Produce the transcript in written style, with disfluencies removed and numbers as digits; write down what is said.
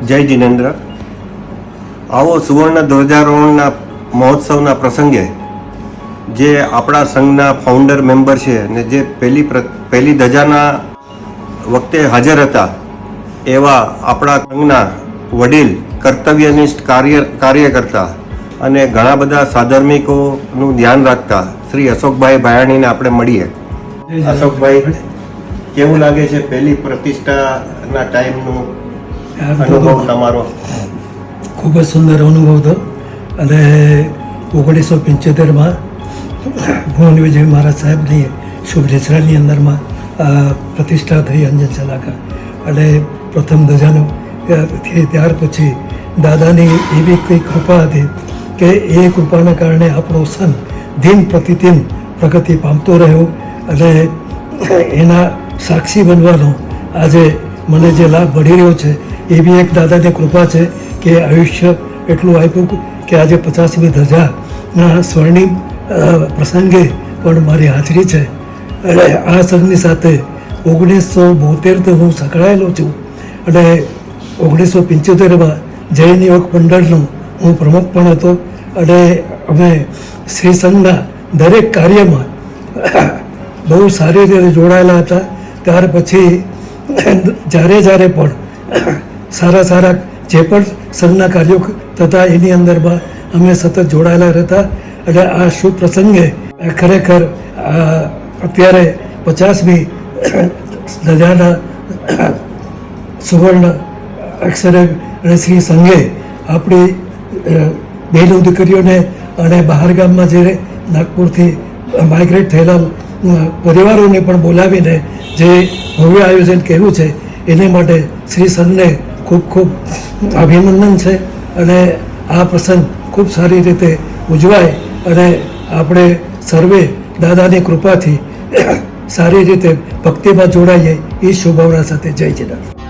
જય જિનેન્દ્ર. આવો સુવર્ણ ધ્વજારોહણના મહોત્સવના પ્રસંગે જે આપણા સંઘના ફાઉન્ડર મેમ્બર છે અને જે પહેલી ધજાના વખતે હાજર હતા એવા આપણા સંઘના વડીલ કર્તવ્યનિષ્ઠ કાર્યકર્તા અને ઘણા બધા સાધર્મિકોનું ધ્યાન રાખતા શ્રી અશોકભાઈ ભાયાણીને આપણે મળીએ. અશોકભાઈ, કેવું લાગે છે પહેલી પ્રતિષ્ઠાના ટાઈમનું અનુભવ તમારો? ખૂબ જ સુંદર અનુભવ હતો. અને 1975માં ભુવન વિજય મહારાજ સાહેબની શુભ રચનાની અંદરમાં પ્રતિષ્ઠા થઈ અંજન શલાકા. અને પ્રથમ ધજાનો ત્યાર પછી દાદાની એવી કંઈ કૃપા હતી કે એ કૃપાના કારણે આપણો સંઘ દિન પ્રતિદિન પ્રગતિ પામતો રહ્યો. અને એના સાક્ષી બનવાનો આજે મને જે લાભ મળી રહ્યો છે એવી એક દાદાની કૃપા છે કે આયુષ્ય એટલું આપ્યું કે આજે 50મી ધજાના સ્વર્ણિમ પ્રસંગે પણ મારી હાજરી છે. અને આ સંઘની સાથે 1972થી હું સંકળાયેલો છું. અને 1975માં જૈન યુવક મંડળનો હું પ્રમુખ પણ હતો. અને અમે શ્રી સંઘના દરેક કાર્યમાં બહુ સારી રીતે જોડાયેલા હતા. ત્યાર પછી જ્યારે પણ સારા જે પણ સંઘના કાર્યો થતા એની અંદરમાં અમે સતત જોડાયેલા રહેતા. અને આ શુભ પ્રસંગે ખરેખર અત્યારે 50મી ધજાના સુવર્ણ અક્ષરે અને શ્રી સંઘે આપણી બહેનો દીકરીઓને અને બહાર ગામમાં જે નાગપુરથી માઇગ્રેટ થયેલા પરિવારોને પણ બોલાવીને જે ભવ્ય આયોજન કર્યું છે એને માટે શ્રી સંઘને ખૂબ ખૂબ અભિનંદન છે. અને આ પ્રસંગ ખૂબ સારી રીતે ઉજવાય અને આપણે સર્વે દાદાની કૃપાથી સારી રીતે ભક્તિમાં જોડાઈએ એ શુભભાવના સાથે જય જિનેન્દ્ર.